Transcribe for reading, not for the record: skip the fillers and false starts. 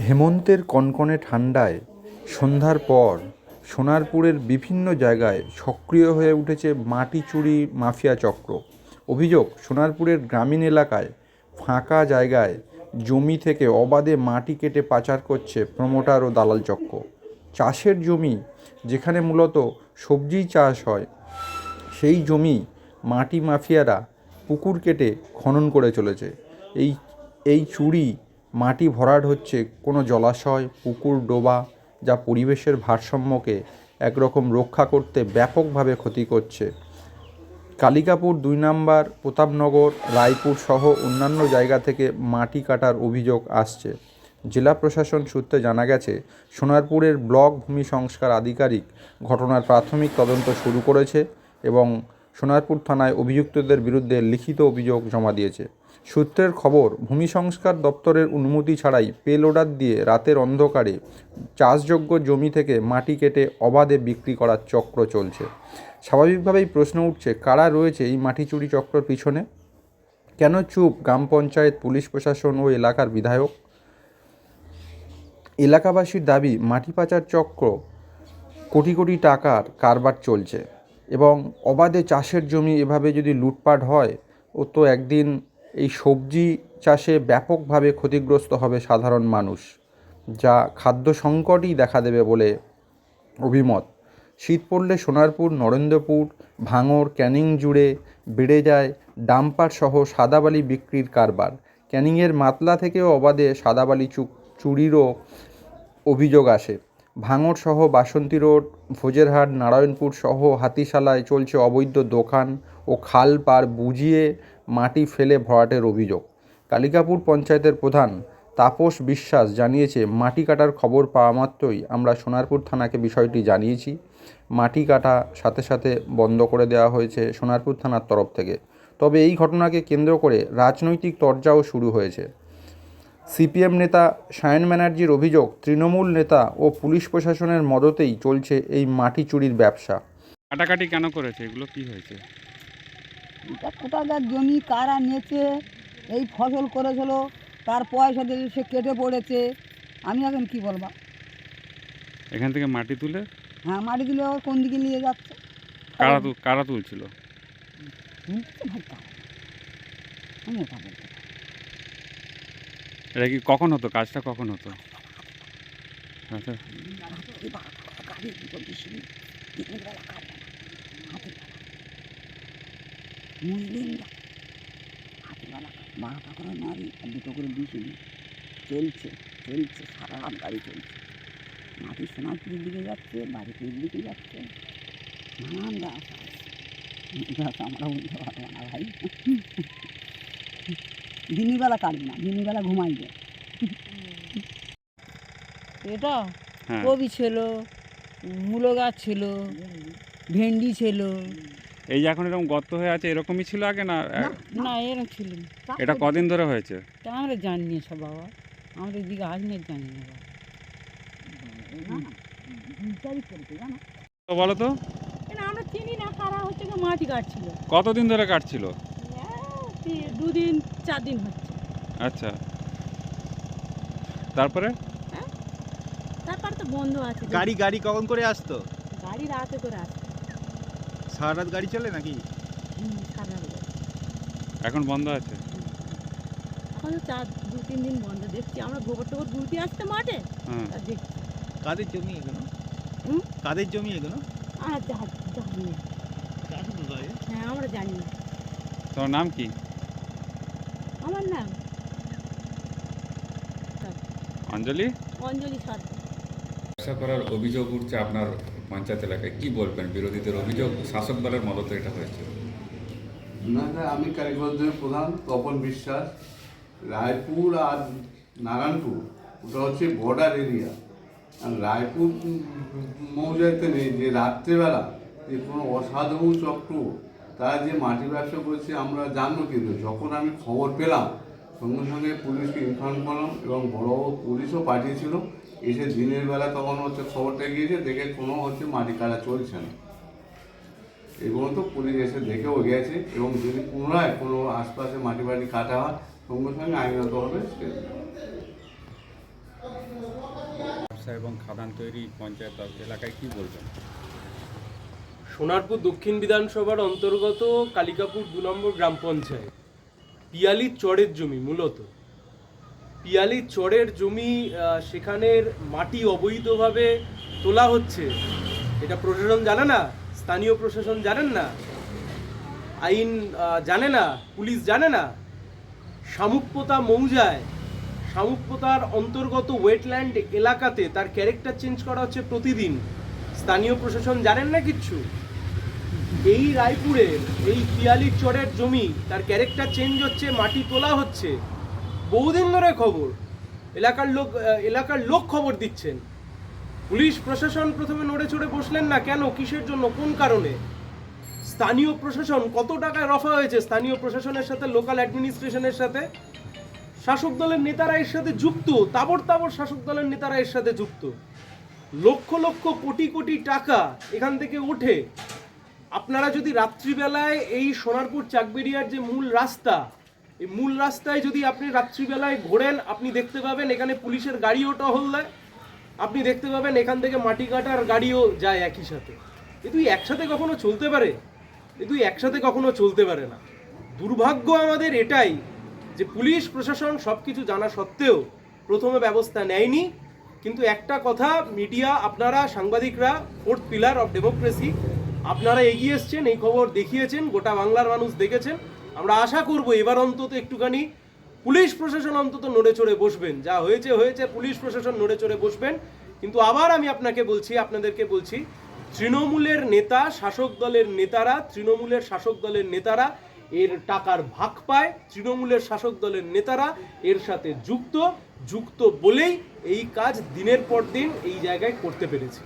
হেমন্তের কনকনে ঠান্ডায় সন্ধ্যার পর সোনারপুরের বিভিন্ন জায়গায় সক্রিয় হয়ে উঠেছে মাটি চুরি মাফিয়া চক্র। অভিযোগ, সোনারপুরের গ্রামীণ এলাকায় ফাঁকা জায়গায় জমি থেকে অবাধে মাটি কেটে পাচার করছে প্রমোটার ও দালাল চক্র। চাষের জমি, যেখানে মূলত সবজি চাষ হয়, সেই জমি মাটি মাফিয়ারা পুকুর কেটে খনন করে চলেছে। এই এই চুরি মাটি ভরাট হচ্ছে কোনো জলাশয়, পুকুর, ডোবা, যা পরিবেশের ভারসাম্যকে একরকম রক্ষা করতে ব্যাপকভাবে ক্ষতি করছে। কালিকাপুর ২ নম্বর, প্রতাপনগর, রায়পুর সহ অন্যান্য জায়গা থেকে মাটি কাটার অভিযোগ আসছে। জেলা প্রশাসন সূত্রে জানা গেছে, সোনারপুরের ব্লক ভূমি সংস্কার আধিকারিক ঘটনার প্রাথমিক তদন্ত শুরু করেছে এবং সোনারপুর থানায় অভিযুক্তদের বিরুদ্ধে লিখিত অভিযোগ জমা দিয়েছে। সূত্রের খবর, ভূমি সংস্কার দপ্তরের অনুমতি ছাড়াই পে লোডার দিয়ে রাতের অন্ধকারে চাষযোগ্য জমি থেকে মাটি কেটে অবাধে বিক্রি করার চক্র চলছে। স্বাভাবিকভাবেই প্রশ্ন উঠছে, কারা রয়েছে এই মাটি চুরি চক্রের পিছনে? কেন চুপ গ্রাম পঞ্চায়েত, পুলিশ প্রশাসন ও এলাকার বিধায়ক? এলাকাবাসীর দাবি, মাটি পাচার চক্র কোটি কোটি টাকার কারবার চলছে এবং অবাধে চাষের জমি এভাবে যদি লুটপাট হয়, ও তো একদিন এই সবজি চাষে ব্যাপকভাবে ক্ষতিগ্রস্ত হবে সাধারণ মানুষ, যা খাদ্য সংকটই দেখা দেবে বলে অভিমত। শীত পড়লে সোনারপুর, নরেন্দ্রপুর, ভাঙড়, ক্যানিং জুড়ে বেড়ে যায় ডাম্পার সহ সাদাবালি বিক্রির কারবার। ক্যানিংয়ের মাতলা থেকেও অবাধে সাদাবালি চুরিরও অভিযোগ আসে। ভাঙড় সহ বাসন্তী রোড, ভোজেরহাট, নারায়ণপুর সহ হাতিশালায় চলছে অবৈধ দোকান ও খাল পার বুঝিয়ে মাটি ফেলে ভরাটের অভিযোগ। কালিকাপুর পঞ্চায়েতের প্রধান তাপস বিশ্বাস জানিয়েছে, মাটি কাটার খবর পাওয়া মাত্রই আমরা সোনারপুর থানাকে বিষয়টি জানিয়েছি। মাটি কাটা সাথে সাথে বন্ধ করে দেওয়া হয়েছে সোনারপুর থানার তরফ থেকে। তবে এই ঘটনাকে কেন্দ্র করে রাজনৈতিক তরজাও শুরু হয়েছে। সিপিএম নেতা সায়ন ব্যানার্জির অভিযোগ, তৃণমূল নেতা ও পুলিশ প্রশাসনের মদতেই চলছে এই মাটি চুরির ব্যবসা। কাটাকাটি কেন করেছে? এগুলো কি হয়েছে? এটা কোথাকার জমি কারা নিয়েছে, এই ফসল করেছিল, তার পয়সা দিয়ে সে কেটে পড়েছে। আমি এখন কি বলবো? এখান থেকে মাটি তুলে হ্যাঁ, মাটি দিলে আবার কোন দিকে নিয়ে যাচ্ছে? কারা তুলছিল? ভাই কারা? আমি এটা বলতে পারি না। এটা কি কখন হতো? কাজটা কখন হতো? আচ্ছা, রাত্রি 12টা গাড়ি দুটো বেশি দিনের বেলা কাটবে না, হাতির বেলা মুসলিমরা হাতির বেলা 12টা করে মারি আর 2টো করে বেশি চলছে চলছে সারা রাত গাড়ি চলছে। মাটি সোনারপুরের দিকে যাচ্ছে, বাড়িপুরের দিকে যাচ্ছে, নানান রাস্তা আছে। আমরা বলতে পারবো না ভাই। দিনের বেলা কাটবে না, দিনের বেলা ঘুমাই যায়। এটা হ্যাঁ। কবি ছিল, মূলো গাছ ছিল, ভেন্ডি ছিল। এই যে এখন এরকম গর্ত হয়ে আছে, এরকমই ছিল আগে না? না, এরকম ছিল না। এটা কদিন ধরে হয়েছে? তা আমরা জানি না সব বাবা, আমাদের দিকে আজ না জানি না বাবা। তো বলো তো, এটা আমরা চিনি না কারা হচ্ছে কি মাটি কাটছিল। কতদিন ধরে কাটছিল? 2 দিন 4 দিন হচ্ছে। আচ্ছা, তারপরে? তারপর তো বন্ধ আছে। গাড়ি কখন করে আসতো? গাড়ি রাতে করে আসে। সারা রাত গাড়ি চলে নাকি? সারা রাত। এখন বন্ধ আছে? এখন 2-3 দিন বন্ধ দেখছি। আমরা গোবর টোবর গুলতে আসতে মাঠে, হ্যাঁ। তা দেখছি। কাদের জমি এগুলো? হুম? কাদের জমি এগুলো? আর জানি না। হ্যাঁ, আমরা জানি না। তোমার নাম কি? আমার নাম অঞ্জলি সরকার। ব্যবসা করার অভিযোগ উঠছে আপনার পঞ্চায়েত এলাকায়, কি বলবেন? বিরোধীদের অভিযোগ শাসক দলের মদতে এটা হয়েছে। না, আমি কালীগঞ্জের প্রধান তপন বিশ্বাস। রায়পুর আর নারায়ণপুর ওটা হচ্ছে বর্ডার এরিয়া। আর রায়পুর মৌজাতে নেই যে রাত্রেবেলা যে কোনো অসাধু চক্র তারা যে মাটি ব্যবসা করছে আমরা জানবো, কিন্তু যখন আমি খবর পেলাম সঙ্গে সঙ্গে পুলিশকে ইনফর্ম করলাম এবং বড় পুলিশও পাঠিয়েছিল। এসে দিনের বেলা তখন হচ্ছে খবরটা গিয়েছে, দেখে কোনো হচ্ছে মাটি কাটা চলছে না। এগুলো তো পুলিশ এসে দেখেও গেছে এবং যদি পুনরায় কোনো আশপাশে মাটি বাড়ি কাটা হয় সঙ্গে সঙ্গে আইনগতভাবে ব্যবসা এবং খাদান তৈরি পঞ্চায়েত এলাকায় কি বলবেন? সোনারপুর দক্ষিণ বিধানসভার অন্তর্গত কালিকাপুর 2 নম্বর গ্রাম পঞ্চায়েত পিয়ালির চরের জমি, মূলত পিয়ালির চরের জমি, সেখানের মাটি অবৈধভাবে তোলা হচ্ছে। এটা প্রশাসন জানে না, স্থানীয় প্রশাসন জানেন না, আইন জানে না, পুলিশ জানে না। শামুকপোতা মৌজায়, শামুকপোতার অন্তর্গত ওয়েটল্যান্ড এলাকাতে তার ক্যারেক্টার চেঞ্জ করা হচ্ছে প্রতিদিন। স্থানীয় প্রশাসন জানেন না কিচ্ছু। এই রায়পুরের এই পিয়ালির চরের জমি, তার ক্যারেক্টার চেঞ্জ হচ্ছে, মাটি তোলা হচ্ছে, বহুদিন ধরে খবর। এলাকার লোক খবর দিচ্ছেন। পুলিশ প্রশাসন প্রথমে নড়ে চড়ে বসলেন না কেন? কিসের জন্য? কোন কারণে? স্থানীয় প্রশাসন কত টাকায় রফা হয়েছে স্থানীয় প্রশাসনের সাথে, লোকাল অ্যাডমিনিস্ট্রেশনের সাথে। শাসক দলের নেতারা এর সাথে যুক্ত, তাবর শাসক দলের নেতারা এর সাথে যুক্ত। লক্ষ লক্ষ কোটি কোটি টাকা এখান থেকে ওঠে। আপনারা যদি রাত্রিবেলায় এই সোনারপুর চাকবেরিয়ার যে মূল রাস্তা, এই মূল রাস্তায় যদি আপনি রাত্রিবেলায় ঘোরেন, আপনি দেখতে পাবেন এখানে পুলিশের গাড়িও টহল দেয়। আপনি দেখতে পাবেন এখান থেকে মাটি কাটার গাড়িও যায় একই সাথে। এ দুই একসাথে কখনো চলতে পারে? এ দুই একসাথে কখনো চলতে পারে না। দুর্ভাগ্য আমাদের এটাই যে পুলিশ প্রশাসন সব কিছু জানা সত্ত্বেও প্রথমে ব্যবস্থা নেয়নি। কিন্তু একটা কথা, মিডিয়া, আপনারা সাংবাদিকরা, 4th পিলার অফ ডেমোক্রেসি, আপনারা এগিয়ে এসছেন, এই খবর দেখিয়েছেন, গোটা বাংলার মানুষ দেখেছেন। আমরা আশা করব এবার অন্তত একটুখানি পুলিশ প্রশাসন অন্তত নড়ে চড়ে বসবেন। যা হয়েছে হয়েছে, পুলিশ প্রশাসন নড়ে চড়ে বসবেন। কিন্তু আবার আমি আপনাদেরকে বলছি, তৃণমূলের নেতা, শাসক দলের নেতারা, তৃণমূলের শাসক দলের নেতারা এর টাকার ভাগ পায়। তৃণমূলের শাসক দলের নেতারা এর সাথে যুক্ত বলেই এই কাজ দিনের পর দিন এই জায়গায় করতে পেরেছে।